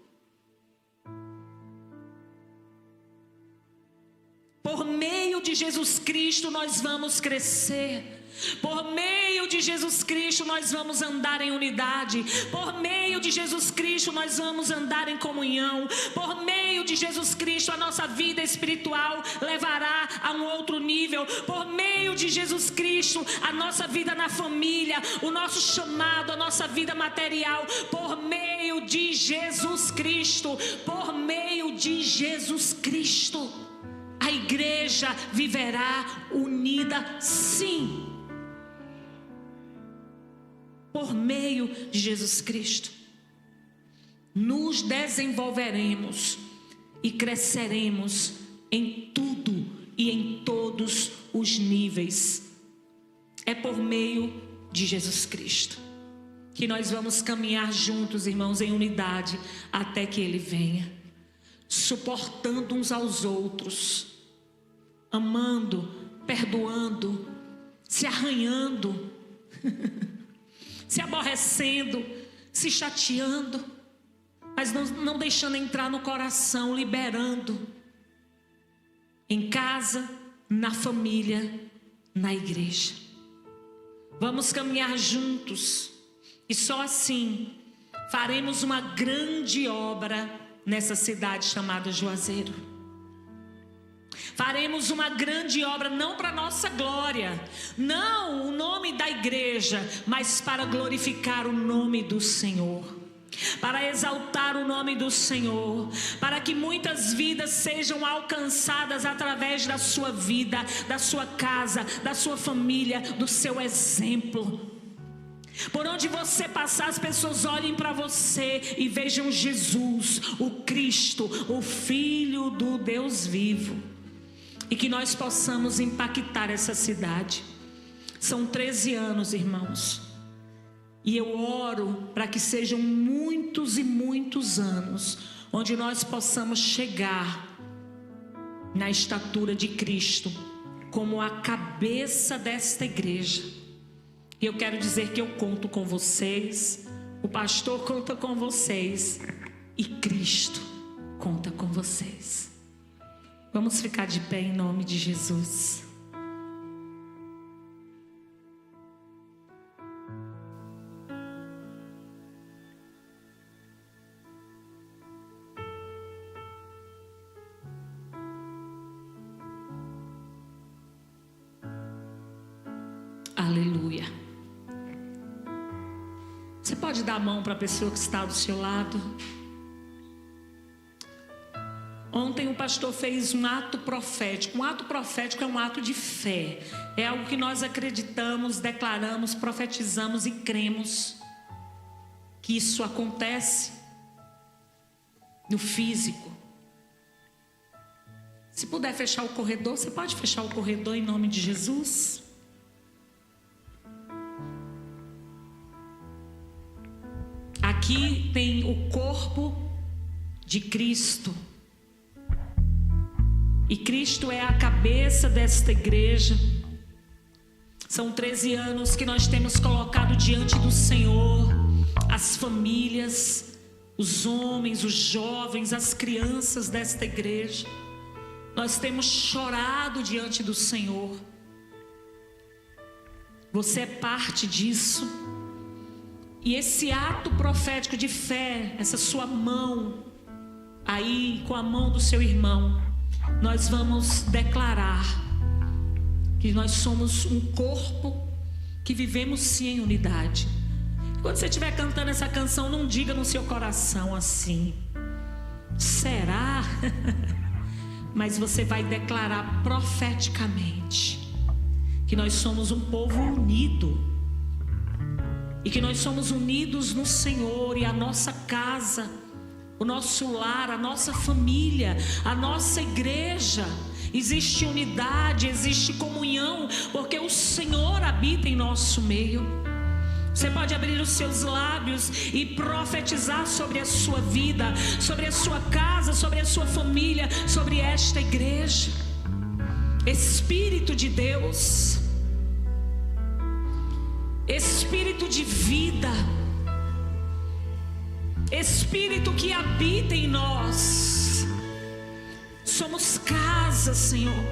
Por meio de Jesus Cristo nós vamos crescer. Por meio de Jesus Cristo nós vamos andar em unidade. Por meio de Jesus Cristo nós vamos andar em comunhão. Por meio de Jesus Cristo a nossa vida espiritual levará a um outro nível. Por meio de Jesus Cristo a nossa vida na família, o nosso chamado, a nossa vida material. Por meio de Jesus Cristo, por meio de Jesus Cristo, a igreja viverá unida, sim. Por meio de Jesus Cristo, nos desenvolveremos e cresceremos em tudo e em todos os níveis. É por meio de Jesus Cristo que nós vamos caminhar juntos, irmãos, em unidade, até que Ele venha. suportando uns aos outros, amando, perdoando, se arranhando, se aborrecendo, se chateando, mas não deixando entrar no coração, liberando, em casa, na família, na igreja. Vamos caminhar juntos, e só assim faremos uma grande obra nessa cidade chamada Juazeiro. Faremos uma grande obra, não para nossa glória, não o nome da igreja, mas para glorificar o nome do Senhor, para exaltar o nome do Senhor, para que muitas vidas sejam alcançadas através da sua vida, da sua casa, da sua família, do seu exemplo. Por onde você passar, as pessoas olhem para você e vejam Jesus, o Cristo, o Filho do Deus vivo. E que nós possamos impactar essa cidade. São 13 anos, irmãos. E eu oro para que sejam muitos e muitos anos, onde nós possamos chegar na estatura de Cristo, como a cabeça desta igreja. E eu quero dizer que eu conto com vocês, o pastor conta com vocês e Cristo conta com vocês. Vamos ficar de pé em nome de Jesus. Aleluia. Você pode dar a mão para a pessoa que está do seu lado? Ontem o pastor fez um ato profético. Um ato profético é um ato de fé. É algo que nós acreditamos, declaramos, profetizamos e cremos que isso acontece no físico. Se puder fechar o corredor, você pode fechar o corredor em nome de Jesus? Aqui tem o corpo de Cristo. E Cristo é a cabeça desta igreja. São 13 anos que nós temos colocado diante do Senhor as famílias, os homens, os jovens, as crianças desta igreja. Nós temos chorado diante do Senhor. Você é parte disso. E esse ato profético de fé, essa sua mão aí com a mão do seu irmão, nós vamos declarar que nós somos um corpo que vivemos sim em unidade. Quando você estiver cantando essa canção, não diga no seu coração assim: será? Mas você vai declarar profeticamente que nós somos um povo unido. E que nós somos unidos no Senhor, e a nossa casa, o nosso lar, a nossa família, a nossa igreja, existe unidade, existe comunhão, porque o Senhor habita em nosso meio. Você pode abrir os seus lábios e profetizar sobre a sua vida, sobre a sua casa, sobre a sua família, sobre esta igreja. Espírito de Deus, Espírito de vida, Espírito que habita em nós. Somos casa, Senhor.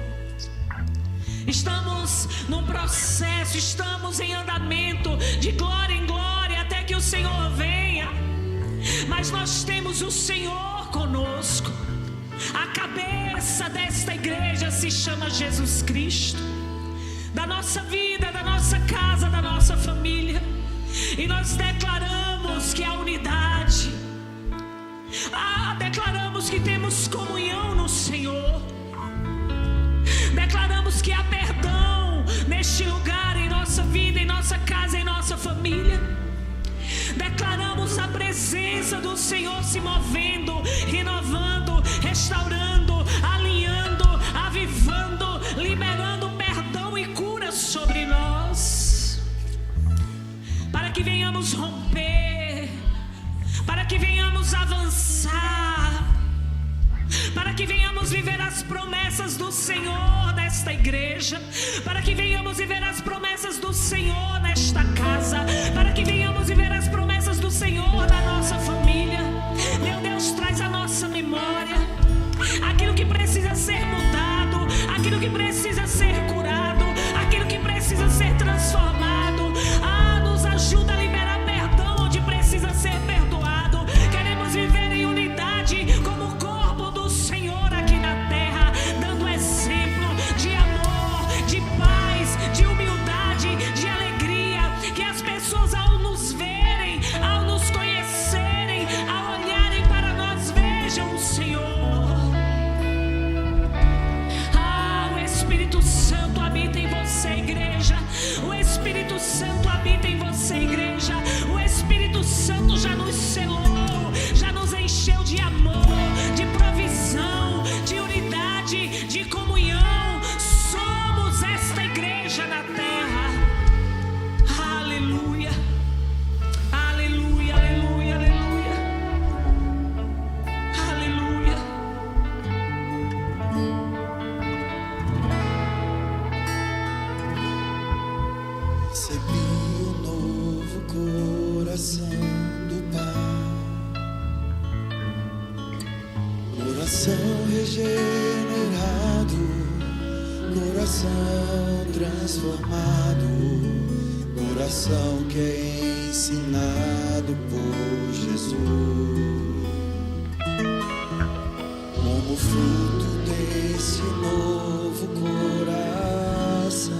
Estamos num processo, estamos em andamento de glória em glória até que o Senhor venha. Mas nós temos o Senhor conosco. A cabeça desta igreja se chama Jesus Cristo. Da nossa vida, da nossa casa, da nossa família. E nós declaramos que há unidade. Declaramos que temos comunhão no Senhor. Declaramos que há perdão neste lugar, em nossa vida, em nossa casa, em nossa família. Declaramos a presença do Senhor se movendo, renovando, restaurando, alinhando, avivando, liberando perdão e cura sobre nós, para que venhamos romper, para que venhamos avançar, que venhamos viver as promessas do Senhor nesta igreja, para que venhamos viver as promessas do Senhor nesta casa, para que venhamos viver as promessas do Senhor na nossa família. Meu Deus, traz a nossa memória aquilo que precisa ser mudado, aquilo que precisa ser curado, aquilo que precisa ser transformado. Nos ajuda a liberar perdão onde precisa ser perdoado. Queremos viver em unidade como o corpo do Senhor aqui na terra, dando exemplo de amor, de paz, de humildade, de alegria, que as pessoas ao nos verem, ao nos conhecerem, ao olharem para nós, vejam o Senhor. O Espírito Santo habita em você, igreja. O Espírito Santo habita em você, igreja. O Espírito Santo já nos selou, já nos encheu de amor, de provisão, de unidade, de comunhão. Somos esta igreja na terra. Aleluia, aleluia, aleluia, aleluia, aleluia. Recebi um novo coração do Pai, coração regenerado, coração transformado, coração que é ensinado por Jesus. Como fruto desse novo coração,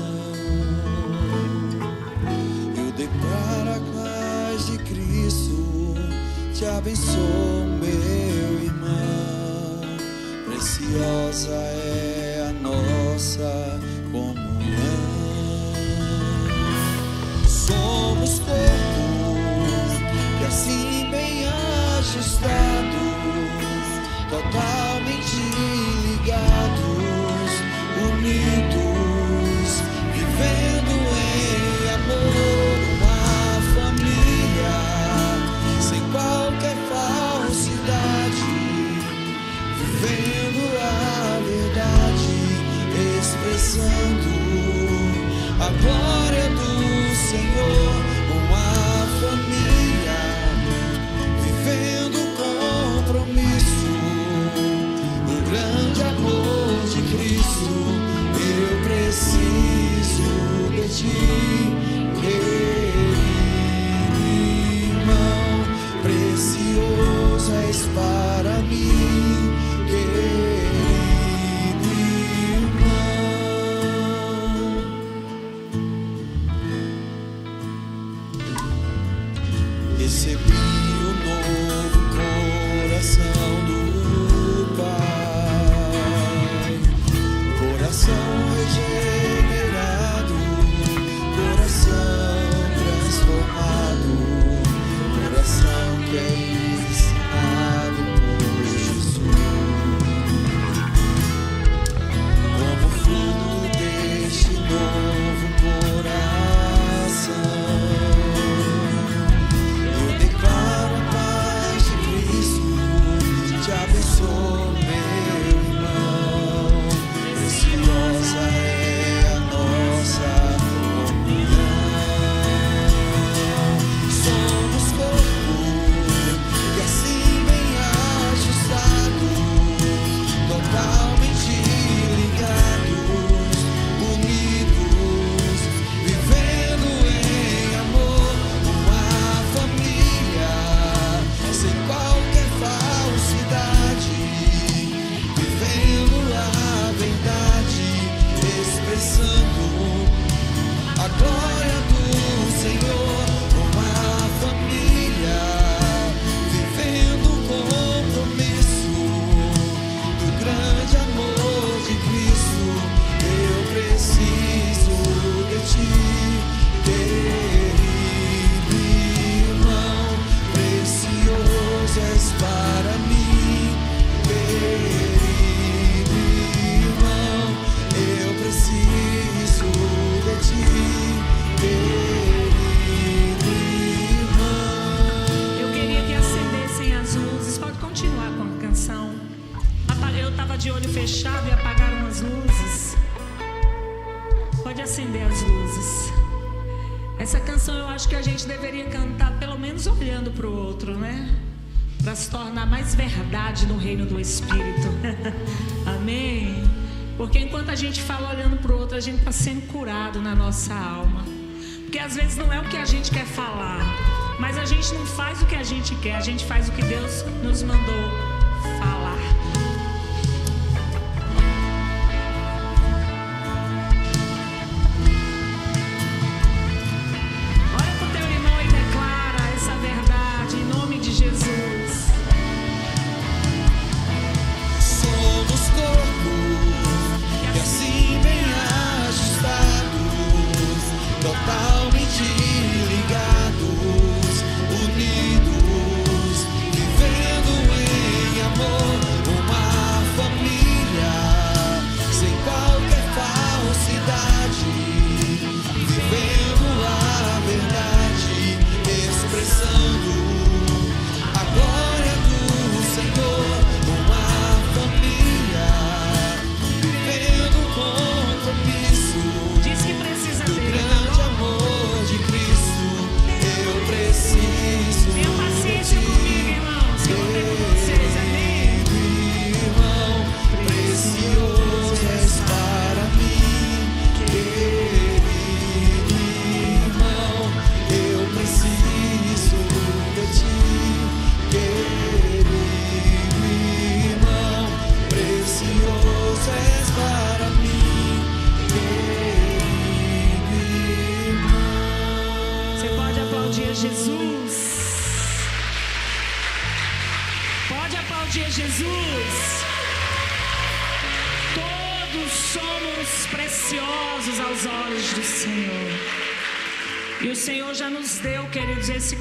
eu declaro a paz de Cristo, te abençoo, meu irmão. Preciosa é a nossa comunhão. Somos corpos que assim bem ajustados, totalmente ligados, unidos, vivendo em amor, uma família, sem qualquer falsidade, vivendo a verdade, expressando a glória do Senhor, uma família, vivendo compromisso, o grande amor de Cristo. Eu preciso de ti, querido irmão, precioso és para mim, querido irmão. Recebi o novo coração do Pai, coração regenerado, Essa canção eu acho que a gente deveria cantar pelo menos olhando para o outro, né? Para se tornar mais verdade no reino do Espírito. Amém? Porque enquanto a gente fala olhando para o outro, a gente está sendo curado na nossa alma. Porque às vezes não é o que a gente quer falar, mas a gente não faz o que a gente quer, a gente faz o que Deus nos mandou falar. Olha para o teu irmão e declara essa verdade em nome de Jesus. Somos corpos e assim bem ajustados, totalmente ligados, unidos, vivendo em amor, uma família, sem qualquer falsidade, vivendo a verdade, expressando a glória do Senhor, uma família, vivendo o compromisso Diz que precisa do dele. grande amor de Cristo. Eu preciso Tenha paciência comigo, irmãos, que eu vou ter com vocês, amém? irmão, precioso és para mim, querido irmão, eu preciso de ti, querido irmão, precioso és para mim, querido irmão. Você pode aplaudir a Jesus? Pode aplaudir a Jesus? Todos somos preciosos aos olhos do Senhor. E o Senhor já nos deu, queridos, esse